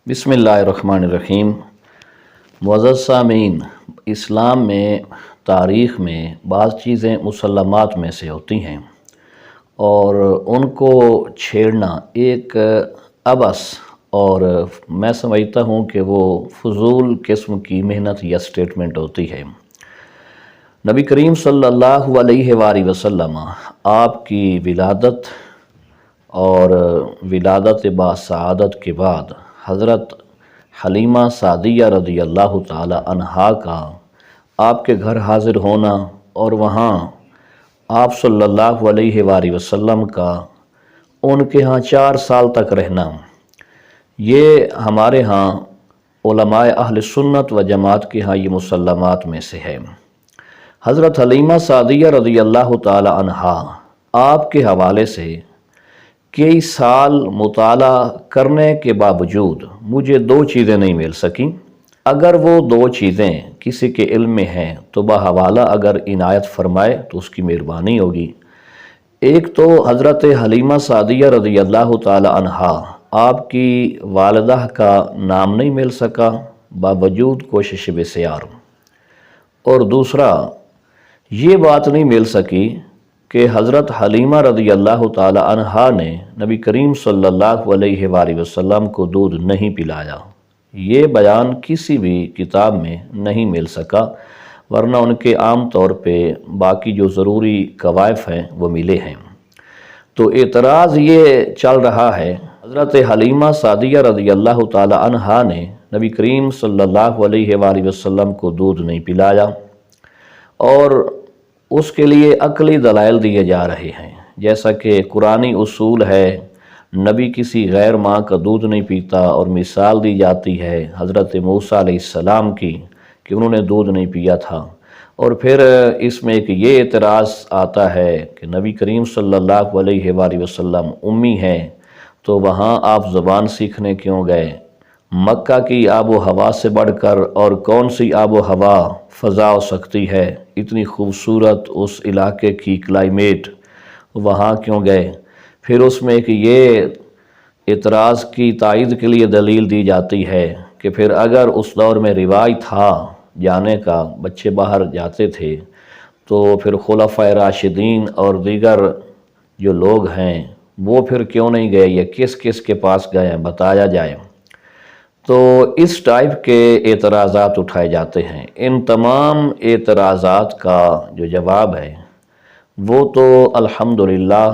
بسم اللہ الرحمن الرحیم۔ معزز سامعین، اسلام میں تاریخ میں بعض چیزیں مسلمات میں سے ہوتی ہیں اور ان کو چھیڑنا ایک عبث اور میں سمجھتا ہوں کہ وہ فضول قسم کی محنت یا سٹیٹمنٹ ہوتی ہے۔ نبی کریم صلی اللہ علیہ وآلہ وسلم آپ کی ولادت اور ولادت باسعادت کے بعد حضرت حلیمہ سعدیہ رضی اللہ تعالی عنہا کا آپ کے گھر حاضر ہونا اور وہاں آپ صلی اللہ علیہ وآلہ وسلم کا ان کے ہاں 4 سال تک رہنا، یہ ہمارے ہاں علماء اہل سنت و جماعت کے ہاں یہ مسلمات میں سے ہے۔ حضرت حلیمہ سعدیہ رضی اللہ تعالی عنہا آپ کے حوالے سے کئی سال مطالعہ کرنے کے باوجود مجھے 2 چیزیں نہیں مل سکیں۔ اگر وہ 2 چیزیں کسی کے علم میں ہیں تو بحوالہ اگر عنایت فرمائے تو اس کی مہربانی ہوگی۔ ایک تو حضرت حلیمہ سعدیہ رضی اللہ تعالی عنہا آپ کی والدہ کا نام نہیں مل سکا باوجود کوشش بسیار، اور دوسرا یہ بات نہیں مل سکی کہ حضرت حلیمہ رضی اللہ تعالی عنہا نے نبی کریم صلی اللہ علیہ وآلہ وسلم کو دودھ نہیں پلایا۔ یہ بیان کسی بھی کتاب میں نہیں مل سکا، ورنہ ان کے عام طور پہ باقی جو ضروری قوائف ہیں وہ ملے ہیں۔ تو اعتراض یہ چل رہا ہے حضرت حلیمہ سعدیہ رضی اللہ تعالی عنہا نے نبی کریم صلی اللہ علیہ وآلہ وسلم کو دودھ نہیں پلایا، اور اس کے لیے عقلی دلائل دیے جا رہے ہیں، جیسا کہ قرآنی اصول ہے نبی کسی غیر ماں کا دودھ نہیں پیتا، اور مثال دی جاتی ہے حضرت موسیٰ علیہ السلام کی کہ انہوں نے دودھ نہیں پیا تھا۔ اور پھر اس میں ایک یہ اعتراض آتا ہے کہ نبی کریم صلی اللہ علیہ وآلہ وسلم امی ہیں تو وہاں آپ زبان سیکھنے کیوں گئے؟ مکہ کی آب و ہوا سے بڑھ کر اور کون سی آب و ہوا فضا ہو سکتی ہے؟ اتنی خوبصورت اس علاقے کی کلائمیٹ، وہاں کیوں گئے؟ پھر اس میں ایک یہ اعتراض کی تائید کے لیے دلیل دی جاتی ہے کہ پھر اگر اس دور میں رواج تھا جانے کا، بچے باہر جاتے تھے، تو پھر خلفائے راشدین اور دیگر جو لوگ ہیں وہ پھر کیوں نہیں گئے، یا کس کس کے پاس گئے بتایا جائے۔ تو اس ٹائپ کے اعتراضات اٹھائے جاتے ہیں۔ ان تمام اعتراضات کا جو جواب ہے وہ تو الحمدللہ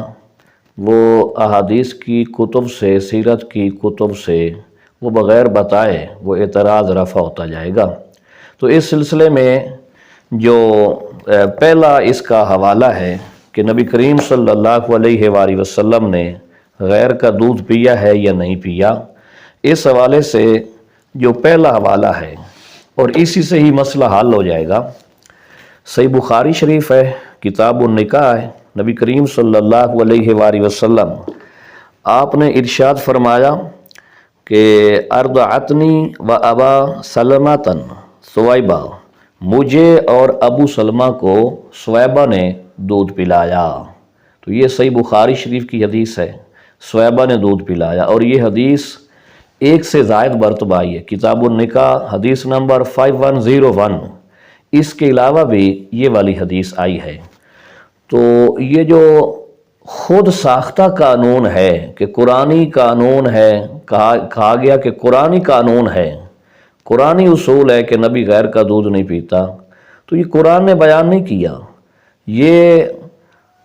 وہ احادیث کی کتب سے، سیرت کی کتب سے وہ بغیر بتائے وہ اعتراض رفع ہوتا جائے گا۔ تو اس سلسلے میں جو پہلا اس کا حوالہ ہے کہ نبی کریم صلی اللہ علیہ وآلہ وسلم نے غیر کا دودھ پیا ہے یا نہیں پیا، اس حوالے سے جو پہلا حوالہ ہے اور اسی سے ہی مسئلہ حل ہو جائے گا، صحیح بخاری شریف ہے، کتاب النکاح ہے۔ نبی کریم صلی اللہ علیہ وآلہ وسلم آپ نے ارشاد فرمایا کہ ارضعتنی و ابا سلمۃ ثویبہ، مجھے اور ابو سلمہ کو ثویبہ نے دودھ پلایا۔ تو یہ صحیح بخاری شریف کی حدیث ہے، ثویبہ نے دودھ پلایا، اور یہ حدیث 1 سے زائد مرتبہ آئی ہے۔ کتاب النکاح حدیث نمبر 5101، اس کے علاوہ بھی یہ والی حدیث آئی ہے۔ تو یہ جو خود ساختہ قانون ہے کہ قرآنی قانون ہے، کہا گیا کہ قرآنی قانون ہے، قرآنی اصول ہے کہ نبی غیر کا دودھ نہیں پیتا، تو یہ قرآن نے بیان نہیں کیا، یہ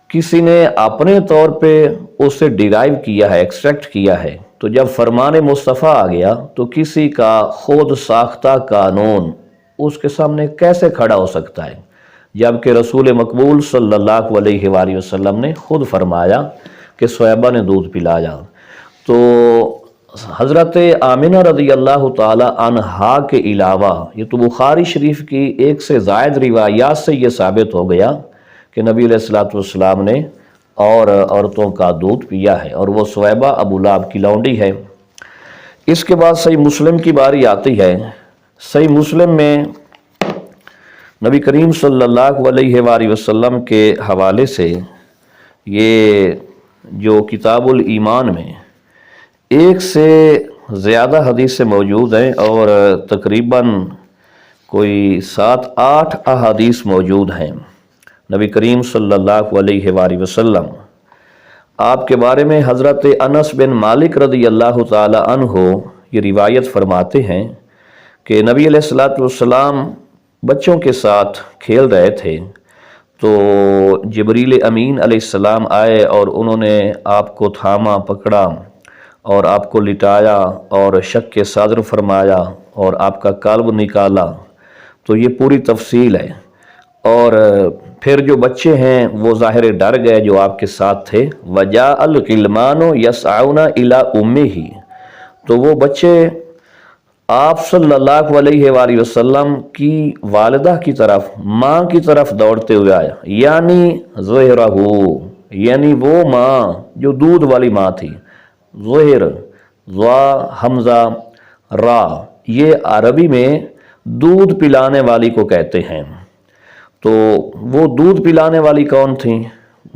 کسی نے اپنے طور پہ اس سے ڈیرائیو کیا ہے، ایکسٹریکٹ کیا ہے۔ تو جب فرمان مصطفیٰ آ گیا تو کسی کا خود ساختہ قانون اس کے سامنے کیسے کھڑا ہو سکتا ہے، جبکہ رسول مقبول صلی اللہ علیہ وآلہ وسلم نے خود فرمایا کہ ثویبہ نے دودھ پلایا۔ تو حضرت آمنہ رضی اللہ تعالی عنہا کے علاوہ یہ تو بخاری شریف کی 1 سے زائد روایات سے یہ ثابت ہو گیا کہ نبی علیہ الصلوۃ والسلام نے اور عورتوں کا دودھ پیا ہے، اور وہ ثویبہ ابو لہب کی لونڈی ہے۔ اس کے بعد صحیح مسلم کی باری آتی ہے۔ صحیح مسلم میں نبی کریم صلی اللہ علیہ وآلہ وسلم کے حوالے سے یہ جو کتاب الایمان میں 1 سے زیادہ حدیثیں موجود ہیں اور تقریباً کوئی 7-8 احادیث موجود ہیں نبی کریم صلی اللہ علیہ وآلہ وسلم آپ کے بارے میں حضرت انس بن مالک رضی اللہ تعالی عنہ یہ روایت فرماتے ہیں کہ نبی علیہ الصلوۃ والسلام بچوں کے ساتھ کھیل رہے تھے تو جبریل امین علیہ السلام آئے اور انہوں نے آپ کو تھاما پکڑا اور آپ کو لٹایا اور شق کے صدر فرمایا اور آپ کا قلب نکالا۔ تو یہ پوری تفصیل ہے، اور پھر جو بچے ہیں وہ ظاہر ڈر گئے جو آپ کے ساتھ تھے۔ وجاء الغلمان یسعون الی امہ، تو وہ بچے آپ صلی اللہ علیہ وآلہ وسلم کی والدہ کی طرف، ماں کی طرف دوڑتے ہوئے آیا، یعنی ظہرہ، یعنی وہ ماں جو دودھ والی ماں تھی۔ ظہر، ضا حمزہ را، یہ عربی میں دودھ پلانے والی کو کہتے ہیں۔ تو وہ دودھ پلانے والی کون تھیں؟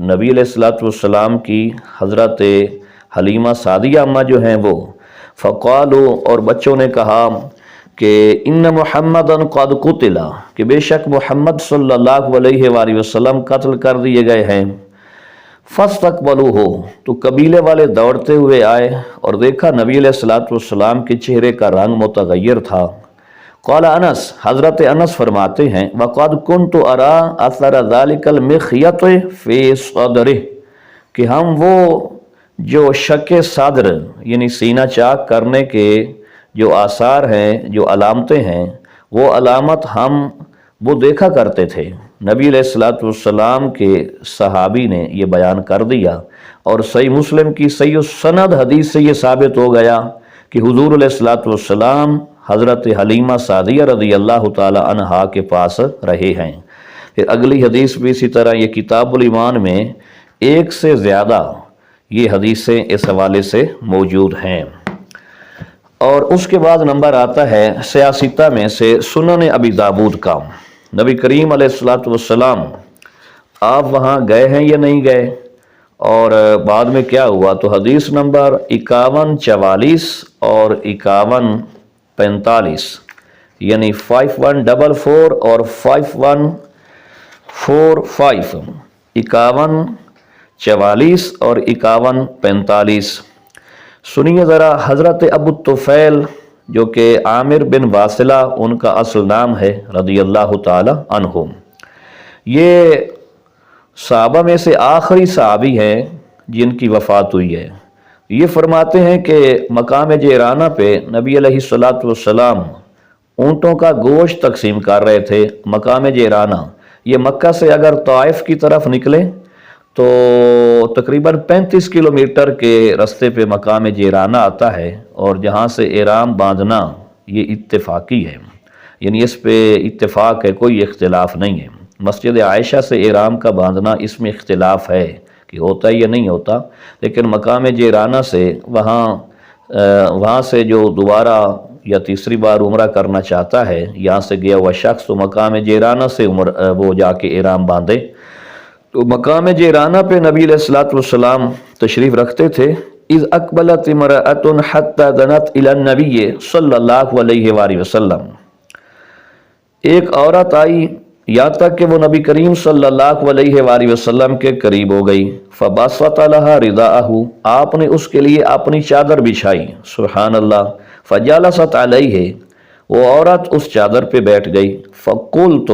نبی علیہ الصلوۃ والسلام کی حضرت حلیمہ سعدیہ اماں جو ہیں وہ۔ فقالوا، اور بچوں نے کہا کہ ان محمدا قد قتل، کہ بے شک محمد صلی اللہ علیہ وآلہ وسلم قتل کر دیے گئے ہیں۔ فاستقبلوہ، تو قبیلے والے دوڑتے ہوئے آئے اور دیکھا نبی علیہ الصلوۃ والسلام کے چہرے کا رنگ متغیر تھا۔ قال انس، حضرت انس فرماتے ہیں وقد كنت ارى اثر ذلك المخيط في صدره، کہ ہم وہ جو شق صدر یعنی سینہ چاک کرنے کے جو آثار ہیں، جو علامتیں ہیں، وہ علامت ہم وہ دیکھا کرتے تھے۔ نبی علیہ الصلوۃ والسلام کے صحابی نے یہ بیان کر دیا، اور صحیح مسلم کی صحیح السند حدیث سے یہ ثابت ہو گیا کہ حضور علیہ الصلوۃ والسلام حضرت حلیمہ سعدیہ رضی اللہ تعالی عنہا کے پاس رہے ہیں۔ پھر اگلی حدیث بھی اسی طرح، یہ کتاب الایمان میں 1 سے زیادہ یہ حدیثیں اس حوالے سے موجود ہیں۔ اور اس کے بعد نمبر آتا ہے سیاستہ میں سے سنن ابی داود کا۔ نبی کریم علیہ الصلوۃ والسلام آپ وہاں گئے ہیں یا نہیں گئے، اور بعد میں کیا ہوا؟ تو حدیث نمبر 5144 اور 5145، یعنی 5144 اور 5145، 5144 اور 5145 سنیے ذرا۔ حضرت ابو الطفیل جو کہ عامر بن واصلہ ان کا اصل نام ہے رضی اللہ تعالی عنہ، یہ صحابہ میں سے آخری صحابی ہیں جن کی وفات ہوئی ہے۔ یہ فرماتے ہیں کہ مقام جعرانہ پہ نبی علیہ الصلوۃ والسلام اونٹوں کا گوشت تقسیم کر رہے تھے۔ مقام جعرانہ یہ مکہ سے اگر طائف کی طرف نکلے تو تقریباً 35 کلومیٹر کے رستے پہ مقام جعرانہ آتا ہے، اور جہاں سے احرام باندھنا یہ اتفاقی ہے، یعنی اس پہ اتفاق ہے، کوئی اختلاف نہیں ہے۔ مسجد عائشہ سے احرام کا باندھنا اس میں اختلاف ہے کہ ہوتا ہے یا نہیں ہوتا، لیکن مقام جعرانہ سے وہاں سے جو دوبارہ یا تیسری بار عمرہ کرنا چاہتا ہے، یہاں سے گیا ہوا شخص، تو مقام جعرانہ سے وہ جا کے احرام باندھے۔ تو مقام جعرانہ پہ نبی علیہ الصلوۃ والسلام تشریف رکھتے تھے۔ اذ اقبلت امرأۃ حتی دنت الی النبی صلی اللہ علیہ وآلہ وسلم، ایک عورت آئی یہاں تک کہ وہ نبی کریم صلی اللہ علیہ وآلہ وسلم کے قریب ہو گئی۔ فبسط لها رداءہ، آپ نے اس کے لیے اپنی چادر بچھائی، سبحان اللہ۔ فجلست علیہ، وہ عورت اس چادر پہ بیٹھ گئی۔ فقلت،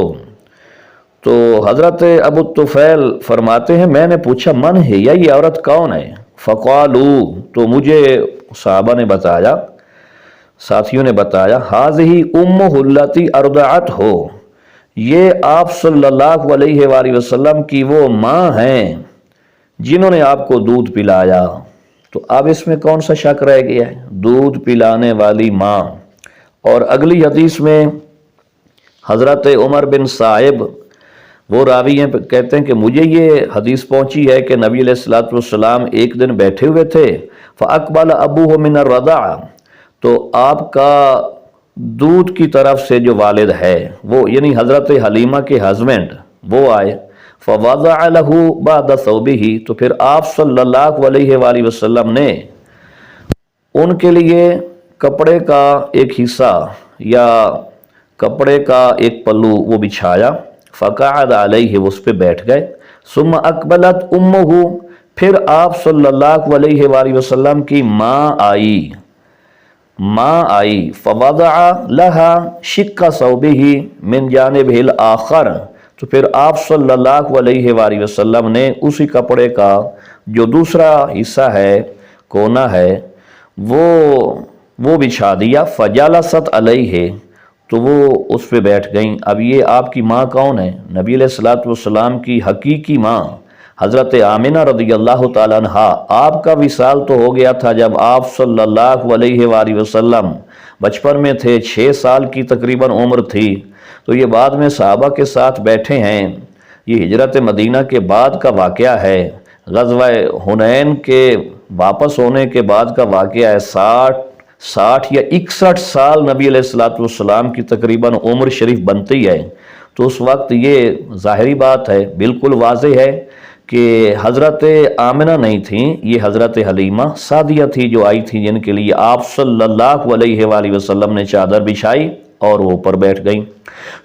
تو حضرت ابو الطفیل فرماتے ہیں میں نے پوچھا من ہے، یا یہ عورت کون ہے؟ فقالوا، تو مجھے صحابہ نے بتایا، ساتھیوں نے بتایا، ہذہ امہ التی ارضعتہ، یہ آپ صلی اللہ علیہ وآلہ وسلم کی وہ ماں ہیں جنہوں نے آپ کو دودھ پلایا۔ تو اب اس میں کون سا شک رہ گیا ہے؟ دودھ پلانے والی ماں۔ اور اگلی حدیث میں حضرت عمر بن صائب وہ راوی ہیں، کہتے ہیں کہ مجھے یہ حدیث پہنچی ہے کہ نبی علیہ الصلوۃ والسلام ایک دن بیٹھے ہوئے تھے، فاقبل ابوہ من الرضاع، تو آپ کا دودھ کی طرف سے جو والد ہے وہ یعنی حضرت حلیمہ کے ہسبینڈ وہ آئے، فوضع له بعد ثوبہ، تو پھر آپ صلی اللہ علیہ وآلہ وسلم نے ان کے لیے کپڑے کا ایک حصہ یا کپڑے کا ایک پلو وہ بچھایا، فقعد علیہ وہ اس پہ بیٹھ گئے، ثم اقبلت امہ پھر آپ صلی اللہ علیہ وآلہ وسلم کی ماں آئی فوضع لہا شق ثوبہ من جانبہ الآخر، تو پھر آپ صلی اللہ علیہ وآلہ وسلم نے اسی کپڑے کا جو دوسرا حصہ ہے، کونا ہے، وہ بچھا دیا، فجلست علیہ تو وہ اس پہ بیٹھ گئیں۔ اب یہ آپ کی ماں کون ہے؟ نبی علیہ الصلوۃ والسلام کی حقیقی ماں حضرت آمنہ رضی اللہ تعالیٰ عنہا۔ آپ کا وصال تو ہو گیا تھا جب آپ صلی اللہ علیہ وآلہ وسلم بچپن میں تھے، 6 سال کی تقریباً عمر تھی، تو یہ بعد میں صحابہ کے ساتھ بیٹھے ہیں۔ یہ ہجرت مدینہ کے بعد کا واقعہ ہے، غزوہ حنین کے واپس ہونے کے بعد کا واقعہ ہے۔ 60 یا 61 سال نبی علیہ الصلوۃ والسلام کی تقریباً عمر شریف بنتی ہے، تو اس وقت یہ ظاہری بات ہے، بالکل واضح ہے کہ حضرت آمنہ نہیں تھیں، یہ حضرت حلیمہ سعدیہ تھی جو آئی تھی، جن کے لیے آپ صلی اللہ علیہ وآلہ وسلم نے چادر بچھائی اور وہ اوپر بیٹھ گئیں۔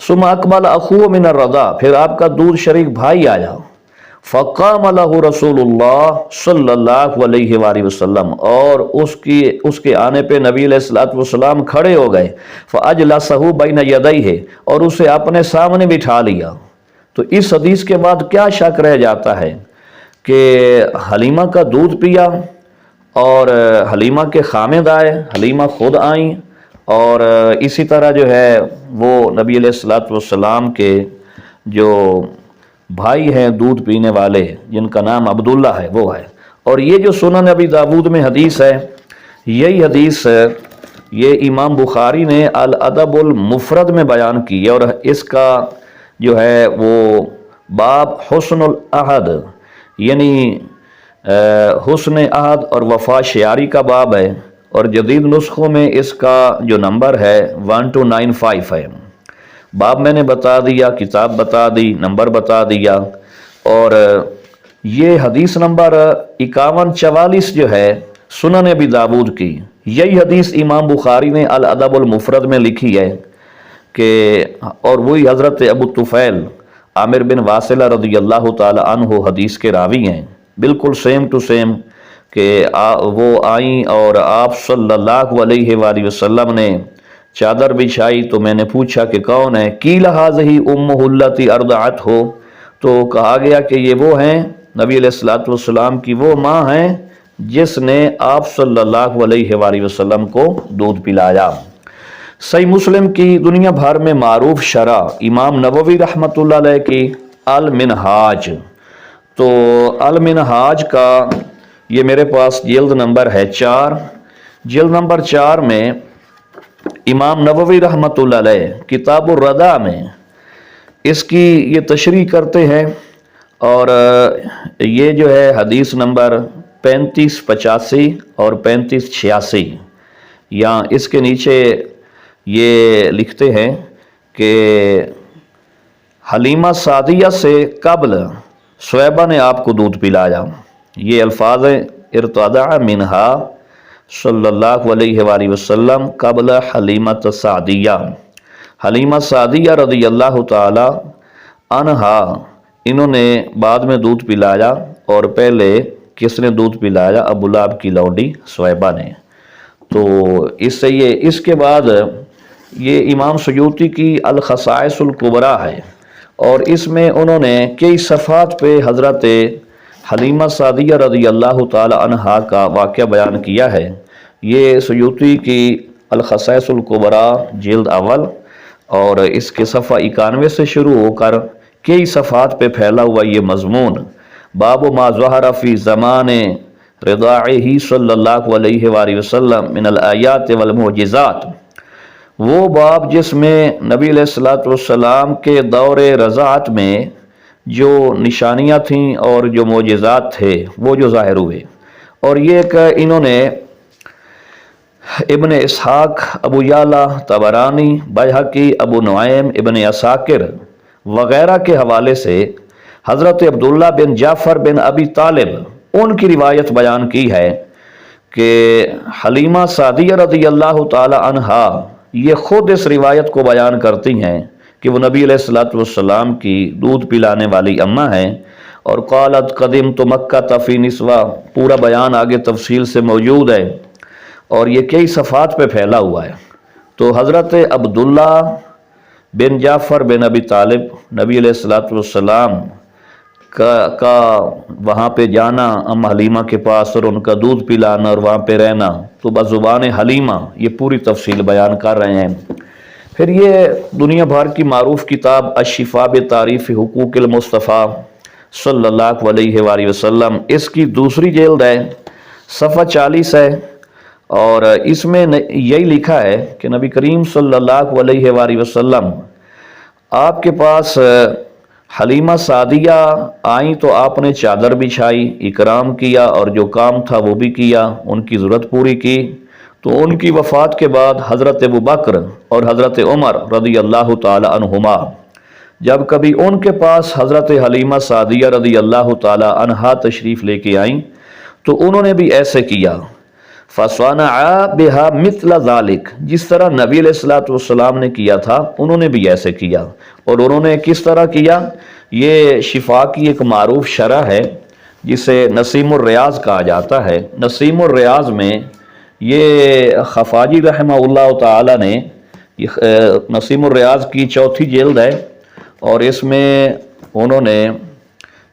ثم اقبل اخوہ من الرضاع پھر آپ کا دودھ شریک بھائی آیا، فقام لہ رسول اللہ صلی اللہ علیہ وآلہ وسلم اور اس کے آنے پہ نبی علیہ الصلوۃ والسلام کھڑے ہو گئے، فاجلسہ بین یدیہ اور اسے اپنے سامنے بٹھا لیا۔ تو اس حدیث کے بعد کیا شک رہ جاتا ہے کہ حلیمہ کا دودھ پیا اور حلیمہ کے خامد آئے، حلیمہ خود آئیں، اور اسی طرح جو ہے وہ نبی علیہ الصلوۃ والسلام کے جو بھائی ہیں دودھ پینے والے جن کا نام عبداللہ ہے وہ ہے۔ اور یہ جو سنن ابی داود میں حدیث ہے، یہی حدیث یہ امام بخاری نے الادب المفرد میں بیان کی ہے، اور اس کا جو ہے وہ باب حسن العہد یعنی حسن عہد اور وفا شیاری کا باب ہے، اور جدید نسخوں میں اس کا جو نمبر ہے 1295 ہے۔ باب میں نے بتا دیا، کتاب بتا دی، نمبر بتا دیا، اور یہ حدیث نمبر 5144 جو ہے سنن ابی داود کی، یہی حدیث امام بخاری نے الادب المفرد میں لکھی ہے کہ اور وہی حضرت ابو طفیل عامر بن واصلہ رضی اللہ تعالی عنہ حدیث کے راوی ہیں، بالکل سیم ٹو سیم کہ وہ آئیں اور آپ صلی اللہ علیہ وآلہ وسلم نے چادر بچھائی، تو میں نے پوچھا کہ کون ہے؟ قیل ھذہ امہ التی ارضعتہ، تو کہا گیا کہ یہ وہ ہیں نبی علیہ الصلوۃ والسلام کی وہ ماں ہیں جس نے آپ صلی اللہ علیہ وآلہ وسلم کو دودھ پلایا۔ صحیح مسلم کی دنیا بھر میں معروف شرح امام نووی رحمۃ اللہ علیہ کی المنہاج، تو المنہاج کا یہ میرے پاس جلد نمبر ہے 4، جلد نمبر 4 میں امام نووی رحمۃ اللہ علیہ کتاب الرضاع میں اس کی یہ تشریح کرتے ہیں، اور یہ جو ہے حدیث نمبر 3585 اور 3586، یا اس کے نیچے یہ لکھتے ہیں کہ حلیمہ سعدیہ سے قبل صہیبہ نے آپ کو دودھ پلایا، یہ الفاظ ارتضع منہا صلی اللہ علیہ وآلہ وسلم قبل حلیمہ سعدیہ، حلیمہ سعدیہ رضی اللہ تعالی عنہا انہوں نے بعد میں دودھ پلایا، اور پہلے کس نے دودھ پلایا؟ ابو لہب کی لونڈی صہیبہ نے۔ تو اس سے یہ اس کے بعد یہ امام سیوطی کی الخصائص الکبریٰ ہے، اور اس میں انہوں نے کئی صفحات پہ حضرت حلیمہ سعدیہ رضی اللہ تعالی عنہا کا واقعہ بیان کیا ہے۔ یہ سیوطی کی الخصائص الکبریٰ جلد اول، اور اس کے صفحہ 91 سے شروع ہو کر کئی صفحات پہ پھیلا ہوا یہ مضمون، باب ما ظہر فی زمان رضاعہ صلی اللہ علیہ وآلہ وسلم من الآیات والمعجزات، وہ باب جس میں نبی علیہ الصلوۃ والسلام کے دور رضاعت میں جو نشانیاں تھیں اور جو معجزات تھے وہ جو ظاہر ہوئے۔ اور یہ ایک انہوں نے ابن اسحاق، ابو یعلا، طبرانی، بیہقی، ابو نعیم، ابن عساکر وغیرہ کے حوالے سے حضرت عبداللہ بن جعفر بن ابی طالب ان کی روایت بیان کی ہے کہ حلیمہ سعدیہ رضی اللہ تعالی عنہا یہ خود اس روایت کو بیان کرتی ہیں کہ وہ نبی علیہ الصلوۃ والسلام کی دودھ پلانے والی اماں ہیں، اور قالت قدمت مکہ فی نسوہ، پورا بیان آگے تفصیل سے موجود ہے اور یہ کئی صفحات پہ پھیلا ہوا ہے۔ تو حضرت عبداللہ بن جعفر بن ابی طالب نبی علیہ الصلوۃ والسلام کا وہاں پہ جانا ام حلیمہ کے پاس اور ان کا دودھ پلانا اور وہاں پہ رہنا، تو بزبان حلیمہ یہ پوری تفصیل بیان کر رہے ہیں۔ پھر یہ دنیا بھر کی معروف کتاب الشفاء بتعریف حقوق المصطفیٰ صلی اللہ علیہ وآلہ وسلم، اس کی دوسری جلد ہے، صفحہ 40 ہے، اور اس میں یہی لکھا ہے کہ نبی کریم صلی اللہ علیہ وآلہ وسلم آپ کے پاس حلیمہ سعدیہ آئیں تو آپ نے چادر بچھائی، اکرام کیا اور جو کام تھا وہ بھی کیا، ان کی ضرورت پوری کی۔ تو ان کی وفات کے بعد حضرت ابوبکر اور حضرت عمر رضی اللہ تعالی عنہما جب کبھی ان کے پاس حضرت حلیمہ سعدیہ رضی اللہ تعالی عنہا تشریف لے کے آئیں تو انہوں نے بھی ایسے کیا، فَصَنَعَا بِهَا مِثْلَ ذَلِكَ، جس طرح نبی علیہ الصلوۃ والسلام نے کیا تھا انہوں نے بھی ایسے کیا۔ اور انہوں نے کس طرح کیا؟ یہ شفا کی ایک معروف شرح ہے جسے نسیم الریاض کہا جاتا ہے۔ نسیم الریاض میں یہ خفاجی رحمہ اللہ تعالی نے نسیم الریاض کی 4تھی جلد ہے، اور اس میں انہوں نے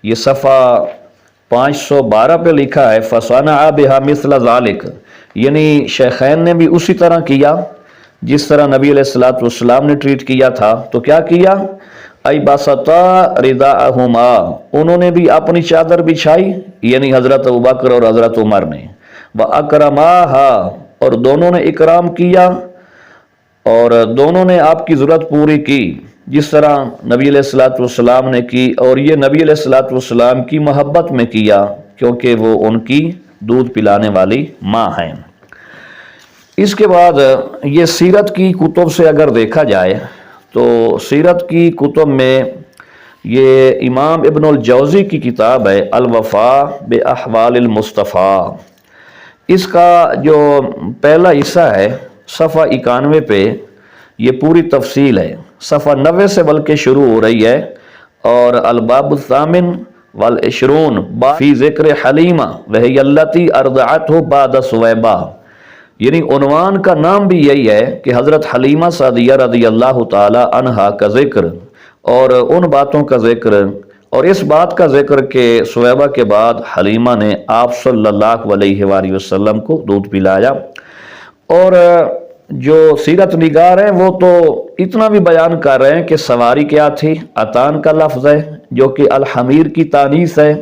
یہ صفحہ 512 پہ لکھا ہے فَصَنَعَا بِهَا مِثْلَ ذَلِكَ، یعنی شیخین نے بھی اسی طرح کیا جس طرح نبی علیہ الصلوۃ والسلام نے ٹریٹ کیا تھا۔ تو کیا کیا؟ ای بسطا رداءہما، انہوں نے بھی اپنی چادر بچھائی، یعنی حضرت ابوبکر اور حضرت عمر نے، وَأَكْرَمَاهَا، اور دونوں نے اکرام کیا اور دونوں نے آپ کی ضرورت پوری کی جس طرح نبی علیہ الصلوۃ والسلام نے کی، اور یہ نبی علیہ الصلوۃ والسلام کی محبت میں کیا کیونکہ وہ ان کی دودھ پلانے والی ماں ہیں۔ اس کے بعد یہ سیرت کی کتب سے اگر دیکھا جائے تو سیرت کی کتب میں یہ امام ابن الجوزی کی کتاب ہے الوفاء باحوال المصطفیٰ، اس کا جو پہلا حصہ ہے صفحہ 91 پہ یہ پوری تفصیل ہے، صفحہ 90 سے بلکہ شروع ہو رہی ہے، اور الباب الثامن والعشرون فی ذکر حلیمہ وہی التی ارضعتہ بعد سویبہ، یعنی عنوان کا نام بھی یہی ہے کہ حضرت حلیمہ سعدیہ رضی اللہ تعالی عنہا کا ذکر اور ان باتوں کا ذکر، اور اس بات کا ذکر کہ سویبہ کے بعد حلیمہ نے آپ صلی اللہ علیہ وآلہ وسلم کو دودھ پلایا۔ اور جو سیرت نگار ہیں وہ تو اتنا بھی بیان کر رہے ہیں کہ سواری کیا تھی، اتان کا لفظ ہے جو کہ الحمیر کی تانیث ہے،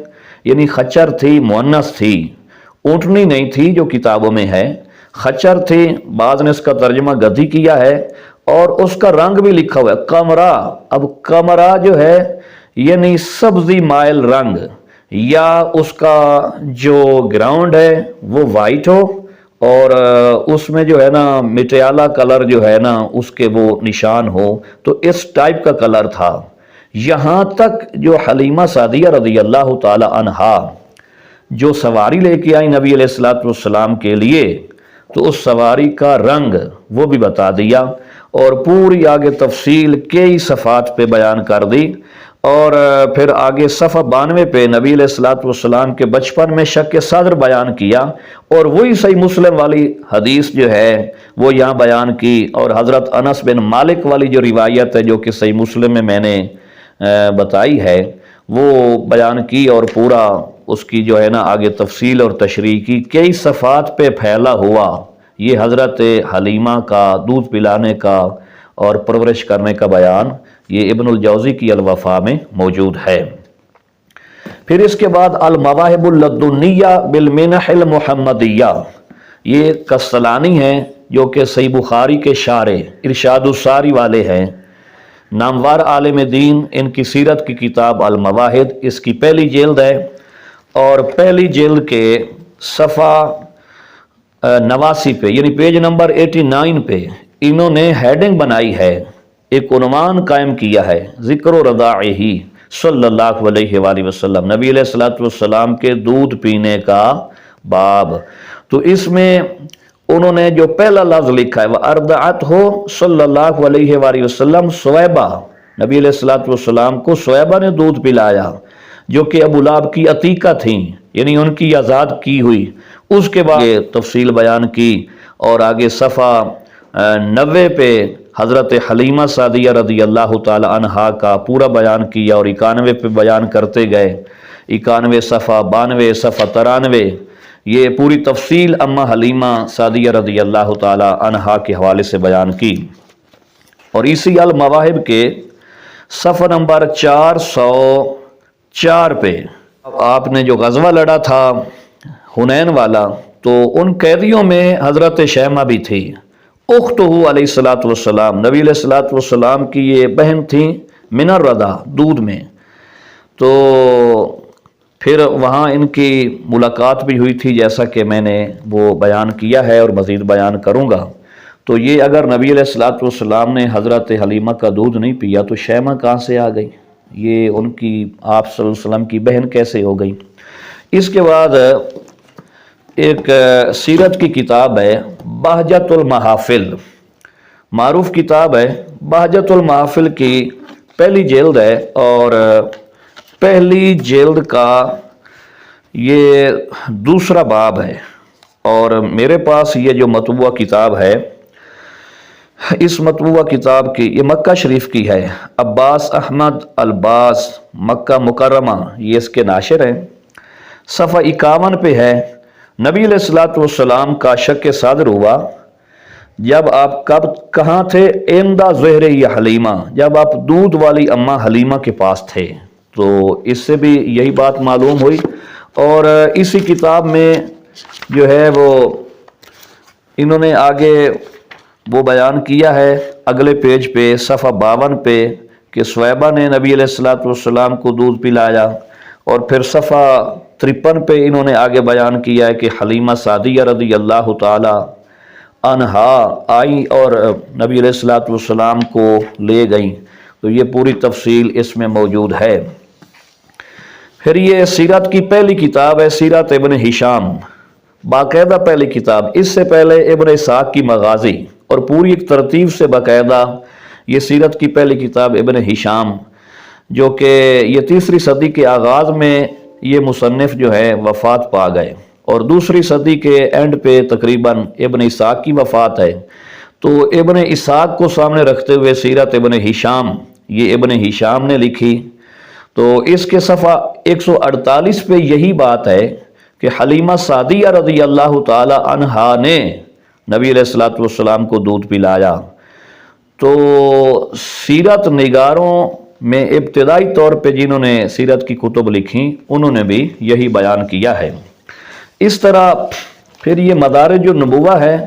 یعنی خچر تھی، مؤنث تھی، اونٹنی نہیں تھی جو کتابوں میں ہے، خچر تھی، بعض نے اس کا ترجمہ گدھی کیا ہے، اور اس کا رنگ بھی لکھا ہوا ہے قمرا۔ اب قمرا جو ہے یعنی سبزی مائل رنگ، یا اس کا جو گراؤنڈ ہے وہ وائٹ ہو اور اس میں جو ہے نا مٹیالہ کلر جو ہے نا اس کے وہ نشان ہو، تو اس ٹائپ کا کلر تھا۔ یہاں تک جو حلیمہ سعدیہ رضی اللہ تعالی عنہا جو سواری لے کے آئی نبی علیہ الصلوۃ والسلام کے لیے، تو اس سواری کا رنگ وہ بھی بتا دیا اور پوری آگے تفصیل کئی صفحات پہ بیان کر دی۔ اور پھر آگے صفحہ 92 پہ نبی علیہ الصلوۃ والسلام کے بچپن میں شک صدر بیان کیا، اور وہی صحیح مسلم والی حدیث جو ہے وہ یہاں بیان کی، اور حضرت انس بن مالک والی جو روایت ہے جو کہ صحیح مسلم میں میں نے بتائی ہے وہ بیان کی، اور پورا اس کی جو ہے نا آگے تفصیل اور تشریح کی، کئی صفحات پہ پھیلا ہوا یہ حضرت حلیمہ کا دودھ پلانے کا اور پرورش کرنے کا بیان یہ ابن الجوزی کی الوفاء میں موجود ہے۔ پھر اس کے بعد المواہب اللدنیہ بالمنح المحمدیہ، یہ کستلانی ہیں جو کہ صحیح بخاری کے شارح ارشاد الساری والے ہیں، نامور عالم دین، ان کی سیرت کی کتاب المواہب، اس کی پہلی جلد ہے، اور پہلی جلد کے صفحہ 89 پہ یعنی پیج نمبر 89 پہ انہوں نے ہیڈنگ بنائی ہے، ایک عنوان قائم کیا ہے، ذکر و رضاعہ صلی اللہ علیہ وآلہ وسلم، نبی علیہ الصلوۃ والسلام کے دودھ پینے کا باب۔ تو اس میں انہوں نے جو پہلا لفظ لکھا ہے وَأَرْضَعَتْهُ صلی اللہ علیہ وآلہ وسلم سویبہ، نبی علیہ الصلوۃ والسلام کو سویبہ نے دودھ پلایا جو کہ ابو لہب کی عتیقہ تھیں، یعنی ان کی آزاد کی ہوئی۔ اس کے بعد یہ تفصیل بیان کی اور آگے صفحہ 90 پہ حضرت حلیمہ سعدیہ رضی اللہ تعالی عنہا کا پورا بیان کیا، اور 91 پہ بیان کرتے گئے، 91 صفحہ 92 صفحہ 93 یہ پوری تفصیل اماں حلیمہ سعدیہ رضی اللہ تعالی عنہا کے حوالے سے بیان کی۔ اور اسی المواہب کے صفحہ نمبر 404 پہ آپ نے جو غزوہ لڑا تھا حنین والا، تو ان قیدیوں میں حضرت شیمہ بھی تھی، اختہ علیہ الصلوۃ والسلام، نبی علیہ الصلوۃ والسلام کی یہ بہن تھیں من الرضا، دودھ میں۔ تو پھر وہاں ان کی ملاقات بھی ہوئی تھی، جیسا کہ میں نے وہ بیان کیا ہے اور مزید بیان کروں گا۔ تو یہ اگر نبی علیہ الصلوۃ والسلام نے حضرت حلیمہ کا دودھ نہیں پیا تو شیمہ کہاں سے آ گئی؟ یہ ان کی آپ صلی اللہ علیہ وسلم کی بہن کیسے ہو گئی؟ اس کے بعد ایک سیرت کی کتاب ہے بہجت المحافل، معروف کتاب ہے۔ بہجت المحافل کی پہلی جلد ہے، اور پہلی جلد کا یہ دوسرا باب ہے، اور میرے پاس یہ جو مطبوعہ کتاب ہے، اس مطبوعہ کتاب کی یہ مکہ شریف کی ہے، عباس احمد الباس مکہ مکرمہ، یہ اس کے ناشر ہیں۔ صفحہ 51 پہ ہے، نبی علیہ الصلوۃ والسلام کا شک صادر ہوا جب آپ کہاں تھے؟ عندہ زہر یا حلیمہ، جب آپ دودھ والی اماں حلیمہ کے پاس تھے۔ تو اس سے بھی یہی بات معلوم ہوئی، اور اسی کتاب میں جو ہے وہ انہوں نے آگے وہ بیان کیا ہے اگلے پیج پہ صفحہ 52 پہ کہ سویبہ نے نبی علیہ الصلوۃ والسلام کو دودھ پلایا، اور پھر صفحہ 53 پہ انہوں نے آگے بیان کیا ہے کہ حلیمہ سعدیہ رضی اللہ تعالی عنہا آئی اور نبی علیہ الصلوۃ والسلام کو لے گئیں۔ تو یہ پوری تفصیل اس میں موجود ہے۔ پھر یہ سیرت کی پہلی کتاب ہے سیرت ابن ہشام، باقاعدہ پہلی کتاب، اس سے پہلے ابن اسحاق کی مغازی، اور پوری ایک ترتیب سے باقاعدہ یہ سیرت کی پہلی کتاب ابن ہشام، جو کہ یہ 3ری صدی کے آغاز میں یہ مصنف جو ہے وفات پا گئے، اور 2ری صدی کے اینڈ پہ تقریباً ابن اسحاق کی وفات ہے۔ تو ابن اسحاق کو سامنے رکھتے ہوئے سیرت ابن ہشام یہ ابن ہشام نے لکھی۔ تو اس کے صفحہ 148 پہ یہی بات ہے کہ حلیمہ سعدیہ رضی اللہ تعالی عنہا نے نبی علیہ الصلوۃ والسلام کو دودھ پلایا۔ تو سیرت نگاروں میں ابتدائی طور پہ جنہوں نے سیرت کی کتب لکھی انہوں نے بھی یہی بیان کیا ہے۔ اس طرح پھر یہ مدارج النبوہ ہے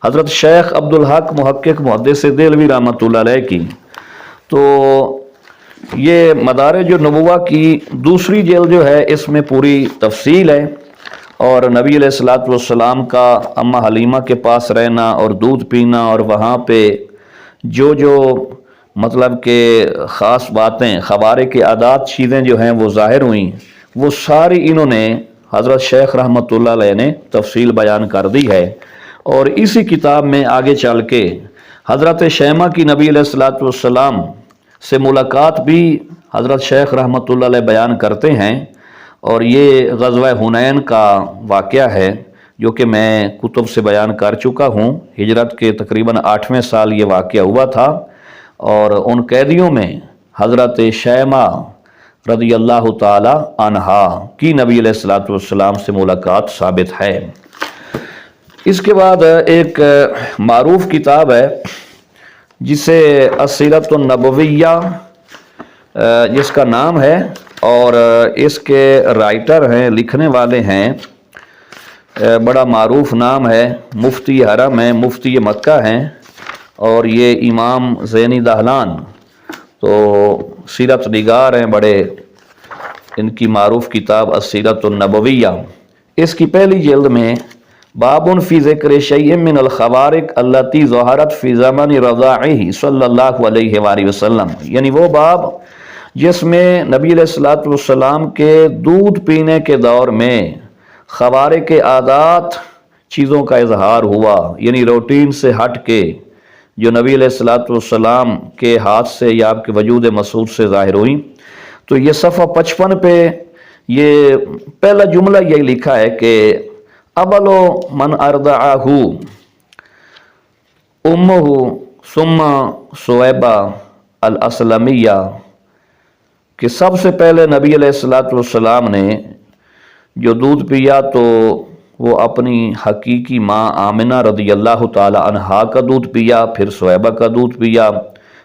حضرت شیخ عبدالحق محقق محدث دہلوی رحمۃ اللہ علیہ کی۔ تو یہ مدارج النبوہ کی 2ری جلد جو ہے اس میں پوری تفصیل ہے، اور نبی علیہ الصلوۃ والسلام کا اماں حلیمہ کے پاس رہنا اور دودھ پینا، اور وہاں پہ جو مطلب کہ خاص باتیں خوارق کے عادات چیزیں جو ہیں وہ ظاہر ہوئیں، وہ ساری انہوں نے حضرت شیخ رحمۃ اللہ علیہ نے تفصیل بیان کر دی ہے۔ اور اسی کتاب میں آگے چل کے حضرت شیمہ کی نبی علیہ الصلوۃ والسلام سے ملاقات بھی حضرت شیخ رحمۃ اللہ علیہ بیان کرتے ہیں، اور یہ غزوہ حنین کا واقعہ ہے جو کہ میں کتب سے بیان کر چکا ہوں۔ ہجرت کے تقریباً 8ویں سال یہ واقعہ ہوا تھا، اور ان قیدیوں میں حضرت شیمہ رضی اللہ تعالی عنہا کی نبی علیہ الصلوۃ والسلام سے ملاقات ثابت ہے۔ اس کے بعد ایک معروف کتاب ہے جسے السیرۃ النبویہ جس کا نام ہے، اور اس کے رائٹر ہیں، لکھنے والے ہیں، بڑا معروف نام ہے، مفتی حرم ہیں، مفتی مکہ ہیں، اور یہ امام زینی دہلان تو سیرت نگار ہیں بڑے۔ ان کی معروف کتاب السیرۃ النبویہ، اس کی پہلی جلد میں باب فی ذکر شیء من الخوارق التی ظہرت فی زمن رضاعہ صلی اللہ علیہ وآلہ وسلم، یعنی وہ باب جس میں نبی علیہ الصلوۃ والسلام کے دودھ پینے کے دور میں خوارق عادات چیزوں کا اظہار ہوا، یعنی روٹین سے ہٹ کے جو نبی علیہ الصلوۃ والسلام کے ہاتھ سے یا آپ کے وجود مسعود سے ظاہر ہوئی. تو یہ صفحہ 55 پہ یہ پہلا جملہ یہی لکھا ہے کہ اولو من ارضعہ امہ ثم سویبہ الاسلمیہ، کہ سب سے پہلے نبی علیہ الصلوۃ والسلام نے جو دودھ پیا تو وہ اپنی حقیقی ماں آمنہ رضی اللہ تعالی عنہا کا دودھ پیا، پھر سویبہ کا دودھ پیا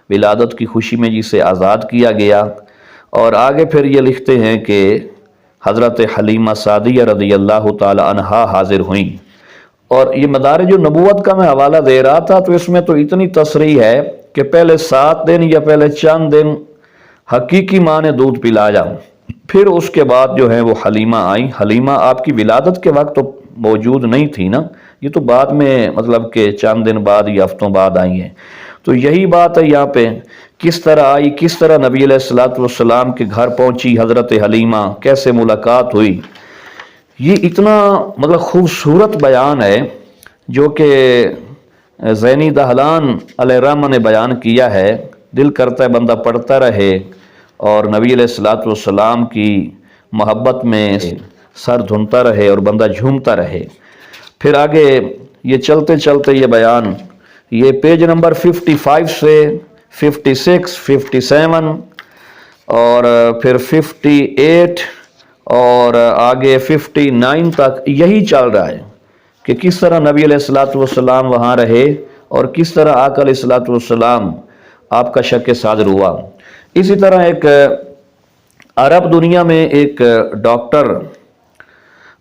ولادت کی خوشی میں جسے آزاد کیا گیا. اور آگے پھر یہ لکھتے ہیں کہ حضرت حلیمہ سعدیہ رضی اللہ تعالی عنہا حاضر ہوئیں. اور یہ مدارج النبوت کا میں حوالہ دے رہا تھا تو اس میں تو اتنی تصریح ہے کہ پہلے 7 دن یا پہلے چند دن حقیقی ماں نے دودھ پلایا، پھر اس کے بعد جو ہے وہ حلیمہ آئیں. حلیمہ آپ کی ولادت کے وقت تو موجود نہیں تھی نا، یہ تو بعد میں مطلب کہ چند دن بعد یا ہفتوں بعد آئی ہیں. تو یہی بات ہے یہاں پہ کس طرح آئی، کس طرح نبی علیہ الصلوۃ والسلام کے گھر پہنچی حضرت حلیمہ، کیسے ملاقات ہوئی. یہ اتنا مطلب خوبصورت بیان ہے جو کہ زینی دہلان علیہ الرحمہ نے بیان کیا ہے. دل کرتا ہے بندہ پڑھتا رہے اور نبی علیہ الصلوۃ والسلام کی محبت میں سر دھنتا رہے اور بندہ جھومتا رہے. پھر آگے یہ چلتے چلتے یہ بیان یہ پیج نمبر 55 سے 56 57 اور پھر 58 اور آگے 59 تک یہی چل رہا ہے کہ کس طرح نبی علیہ الصلوۃ والسلام وہاں رہے اور کس طرح آقا علیہ الصلوۃ والسلام آپ کا شک صادر ہوا. اسی طرح ایک عرب دنیا میں ایک ڈاکٹر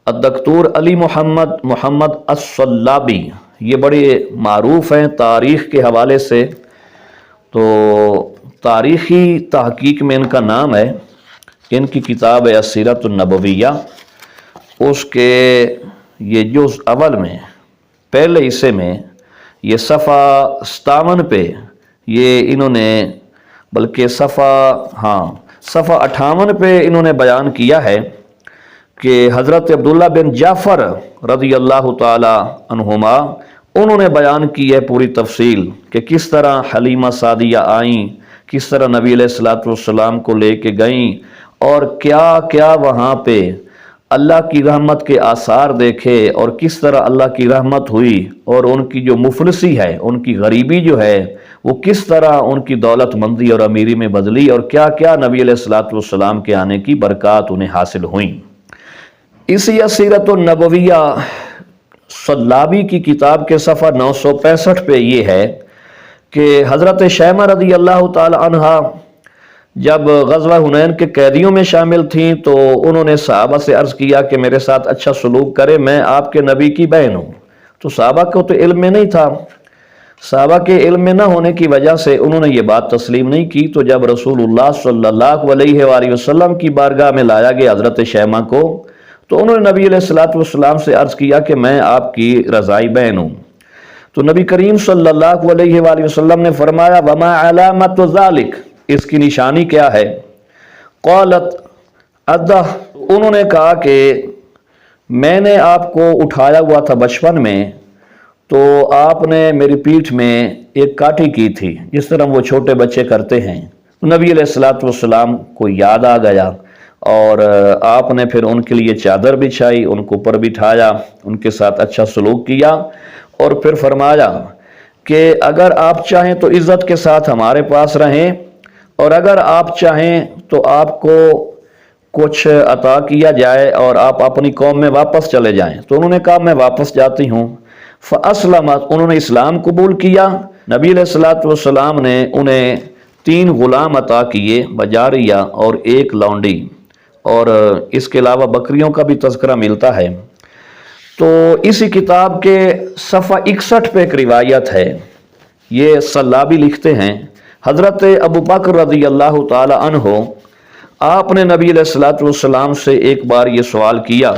الدکتور علی محمد الصلابی، یہ بڑے معروف ہیں تاریخ کے حوالے سے. تو تاریخی تحقیق میں ان کا نام ہے، ان کی کتاب ہے السیرۃ النبویہ، اس کے یہ جز اول میں پہلے حصے میں یہ صفحہ 57 پہ یہ انہوں نے بلکہ صفحہ 58 پہ انہوں نے بیان کیا ہے کہ حضرت عبداللہ بن جعفر رضی اللہ تعالی عنہما انہوں نے بیان کی ہے پوری تفصیل کہ کس طرح حلیمہ سعدیہ آئیں، کس طرح نبی علیہ الصلوۃ والسلام کو لے کے گئیں اور کیا کیا وہاں پہ اللہ کی رحمت کے آثار دیکھے اور کس طرح اللہ کی رحمت ہوئی اور ان کی جو مفلسی ہے، ان کی غریبی جو ہے وہ کس طرح ان کی دولت مندی اور امیری میں بدلی اور کیا کیا نبی علیہ الصلوۃ والسلام کے آنے کی برکات انہیں حاصل ہوئیں. اسی سیرت النبویہ صلابی کی کتاب کے صفحہ 965 پہ یہ ہے کہ حضرت شیمہ رضی اللہ تعالی عنہا جب غزوہ حنین کے قیدیوں میں شامل تھیں تو انہوں نے صحابہ سے عرض کیا کہ میرے ساتھ اچھا سلوک کرے، میں آپ کے نبی کی بہن ہوں. تو صحابہ کو تو علم میں نہیں تھا، صحابہ کے علم میں نہ ہونے کی وجہ سے انہوں نے یہ بات تسلیم نہیں کی. تو جب رسول اللہ صلی اللہ علیہ وآلہ وسلم کی بارگاہ میں لایا گیا حضرت شیمہ کو تو انہوں نے نبی علیہ الصلوۃ والسلام سے عرض کیا کہ میں آپ کی رضائی بہن ہوں. تو نبی کریم صلی اللہ علیہ وآلہ وسلم نے فرمایا وما علامت ذالک، اس کی نشانی کیا ہے؟ قالت ادہ، انہوں نے کہا کہ میں نے آپ کو اٹھایا ہوا تھا بچپن میں تو آپ نے میری پیٹھ میں ایک کاٹی کی تھی جس طرح وہ چھوٹے بچے کرتے ہیں. نبی علیہ الصلوۃ والسلام کو یاد آ گیا اور آپ نے پھر ان کے لیے چادر بچھائی، ان کو اوپر بٹھایا، ان کے ساتھ اچھا سلوک کیا اور پھر فرمایا کہ اگر آپ چاہیں تو عزت کے ساتھ ہمارے پاس رہیں اور اگر آپ چاہیں تو آپ کو کچھ عطا کیا جائے اور آپ اپنی قوم میں واپس چلے جائیں. تو انہوں نے کہا میں واپس جاتی ہوں. فاسلمت، انہوں نے اسلام قبول کیا. نبی علیہ الصلوۃ والسلام نے انہیں 3 غلام عطا کیے، بجاریہ اور 1 لونڈی، اور اس کے علاوہ بکریوں کا بھی تذکرہ ملتا ہے. تو اسی کتاب کے صفحہ 61 پہ ایک روایت ہے، یہ صلابی لکھتے ہیں حضرت ابو بکر رضی اللہ تعالی عنہ آپ نے نبی علیہ الصلوۃ والسلام سے ایک بار یہ سوال کیا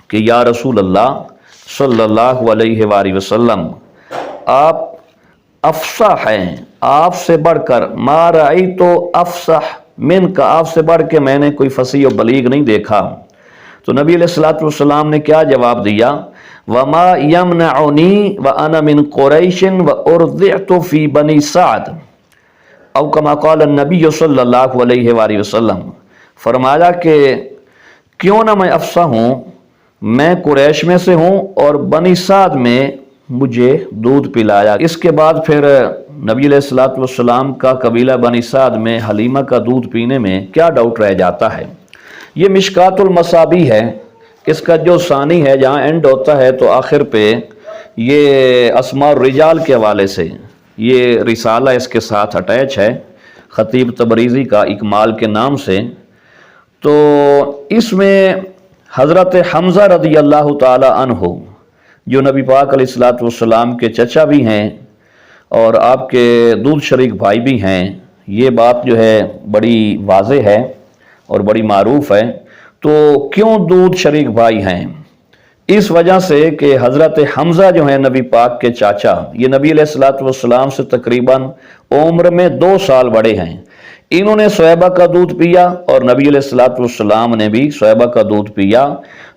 کہ یا رسول اللہ صلی اللہ علیہ وآلہ وسلم، آپ افصح ہیں، آپ سے بڑھ کر ما رأیت افصح من کا، آپ سے بڑھ کے میں نے کوئی فصیح و بلیغ نہیں دیکھا. تو نبی علیہ الصلوۃ والسلام نے کیا جواب دیا؟ وما یمنعنی وانا من قریش وارضعت فی بنی سعد او کما قال النبی صلی اللہ علیہ وآلہ وسلم، فرمایا کہ کیوں نہ میں افصح ہوں، میں قریش میں سے ہوں اور بنی سعد میں مجھے دودھ پلایا۔ اس کے بعد پھر نبی علیہ الصلوۃ والسلام کا قبیلہ بنی سعد میں حلیمہ کا دودھ پینے میں کیا ڈاؤٹ رہ جاتا ہے۔ یہ مشکات المصابیح ہے، اس کا جو ثانی ہے جہاں اینڈ ہوتا ہے تو آخر پہ یہ اسماء الرجال کے حوالے سے یہ رسالہ اس کے ساتھ اٹیچ ہے خطیب تبریزی کا اکمال کے نام سے۔ تو اس میں حضرت حمزہ رضی اللہ تعالی عنہ جو نبی پاک علیہ الصلوۃ والسلام کے چچا بھی ہیں اور آپ کے دودھ شریک بھائی بھی ہیں، یہ بات جو ہے بڑی واضح ہے اور بڑی معروف ہے۔ تو کیوں دودھ شریک بھائی ہیں؟ اس وجہ سے کہ حضرت حمزہ جو ہیں نبی پاک کے چاچا، یہ نبی علیہ الصلوۃ والسلام سے تقریباً عمر میں 2 سال بڑے ہیں۔ انہوں نے صحابہ کا دودھ پیا اور نبی علیہ الصلوۃ والسلام نے بھی صحابہ کا دودھ پیا،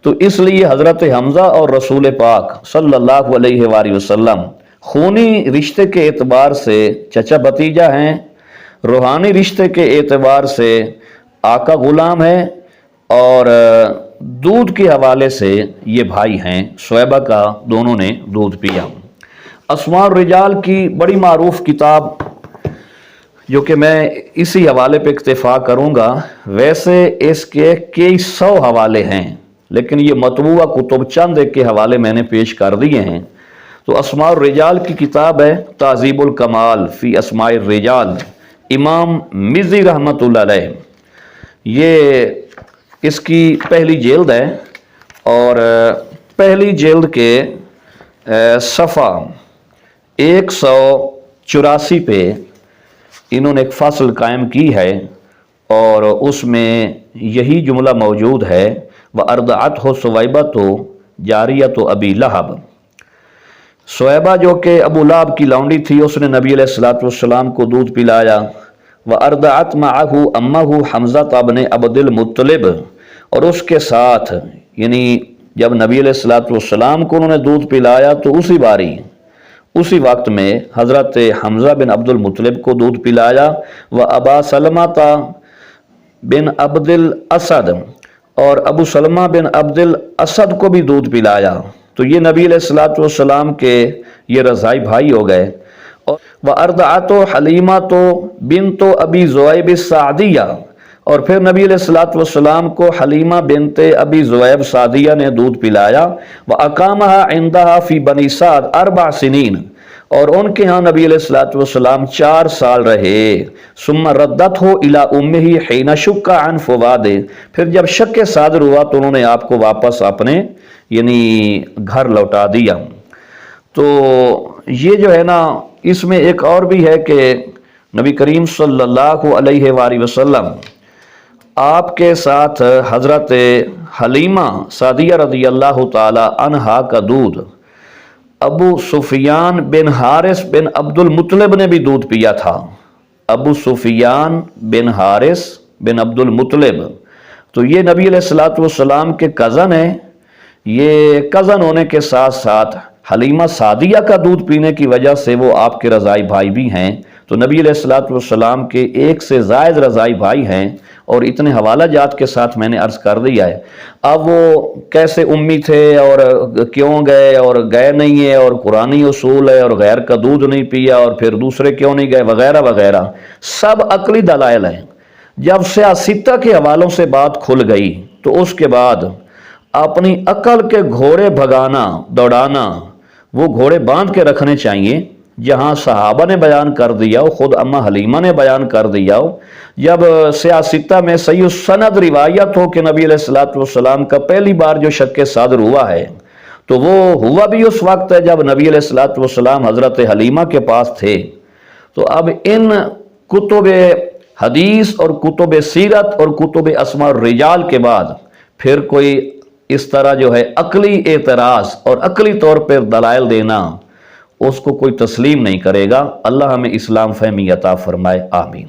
تو اس لیے حضرت حمزہ اور رسول پاک صلی اللہ علیہ وآلہ وسلم خونی رشتے کے اعتبار سے چچا بھتیجا ہیں، روحانی رشتے کے اعتبار سے آقا غلام ہیں، اور دودھ کے حوالے سے یہ بھائی ہیں۔ صحابہ کا دونوں نے دودھ پیا۔ اسماء الرجال کی بڑی معروف کتاب جو کہ میں اسی حوالے پہ اکتفا کروں گا، ویسے اس کے کئی 100 حوالے ہیں لیکن یہ مطبوعہ کتب چند ایک کے حوالے میں نے پیش کر دیے ہیں۔ تو اسماء الرجال کی کتاب ہے تہذیب الکمال فی اسماء الرجال، امام مزی رحمۃ اللہ علیہ، یہ اس کی پہلی جلد ہے، اور پہلی جلد کے صفحہ 184 پہ انہوں نے ایک فصل قائم کی ہے اور اس میں یہی جملہ موجود ہے، وَأَرْضَعَتْهُ صُوَيْبَةُ جَارِيَةُ أَبِي لَهَبٍ۔ صہیبہ جو کہ ابو لہب کی لونڈی تھی، اس نے نبی علیہ الصلوۃ والسلام کو دودھ پلایا۔ وَأَرْضَعَتْ مَعَهُ أَمَّهُ حَمْزَةَ بْنَ عَبْدِ الْمُطَّلِبِ، اور اس کے ساتھ یعنی جب نبی علیہ الصلوۃ والسلام کو انہوں نے دودھ پلایا تو اسی وقت میں حضرت حمزہ بن عبد المطلب کو دودھ پلایا، وَأَبَا سَلَمَةَ بن عبد الاسد، اور ابو سلمہ بن عبد الاسد کو بھی دودھ پلایا۔ تو یہ نبی علیہ الصلوۃ والسلام کے یہ رضائی بھائی ہو گئے۔ وَأَرْضَعَتْهُ حَلِيمَةُ بِنْتُ أَبِي ذُؤَيْبٍ السَّعْدِيَّةِ، اور پھر نبی علیہ الصلوۃ والسلام کو حلیمہ بنت ابی ذؤیب سعدیہ نے دودھ پلایا۔ وَأَقَامَهَا عِنْدَهَا فِي بنی سعد 4 سنین، اور ان کے ہاں نبی علیہ الصلوۃ والسلام 4 سال رہے۔ ثم ردته الى امه حين شق عن فؤاده، پھر جب شک صادر ہوا تو انہوں نے آپ کو واپس اپنے یعنی گھر لوٹا دیا۔ تو یہ جو ہے نا، اس میں ایک اور بھی ہے کہ نبی کریم صلی اللہ علیہ وآلہ وسلم آپ کے ساتھ حضرت حلیمہ سعدیہ رضی اللہ تعالی عنہا کا دودھ ابو سفیان بن حارث بن عبد المطلب نے بھی دودھ پیا تھا۔ ابو سفیان بن حارث بن عبد المطلب، تو یہ نبی علیہ الصلوۃ والسلام کے کزن ہیں۔ یہ کزن ہونے کے ساتھ ساتھ حلیمہ سعدیہ کا دودھ پینے کی وجہ سے وہ آپ کے رضائی بھائی بھی ہیں۔ تو نبی علیہ الصلوۃ والسلام کے 1 سے زائد رضائی بھائی ہیں، اور اتنے حوالہ جات کے ساتھ میں نے عرض کر دیا ہے۔ اب وہ کیسے امی تھے اور کیوں گئے اور گئے نہیں ہیں، اور قرآنی اصول ہے اور غیر کا دودھ نہیں پیا اور پھر دوسرے کیوں نہیں گئے وغیرہ وغیرہ، سب عقلی دلائل ہیں۔ جب سیاستہ کے حوالوں سے بات کھل گئی تو اس کے بعد اپنی عقل کے گھوڑے بھگانا دوڑانا، وہ گھوڑے باندھ کے رکھنے چاہیے۔ جہاں صحابہ نے بیان کر دیا ہو، خود اماں حلیمہ نے بیان کر دیا ہو، جب سیاستہ میں صحیح السند روایت ہو کہ نبی علیہ الصلوۃ والسلام کا پہلی بار جو شک صادر ہوا ہے تو وہ ہوا بھی اس وقت ہے جب نبی علیہ الصلوۃ والسلام حضرت حلیمہ کے پاس تھے۔ تو اب ان کتب حدیث اور کتب سیرت اور کتب اسماء الرجال کے بعد پھر کوئی اس طرح جو ہے عقلی اعتراض اور عقلی طور پر دلائل دینا، اس کو کوئی تسلیم نہیں کرے گا۔ اللہ ہمیں اسلام فہمی عطا فرمائے، آمین۔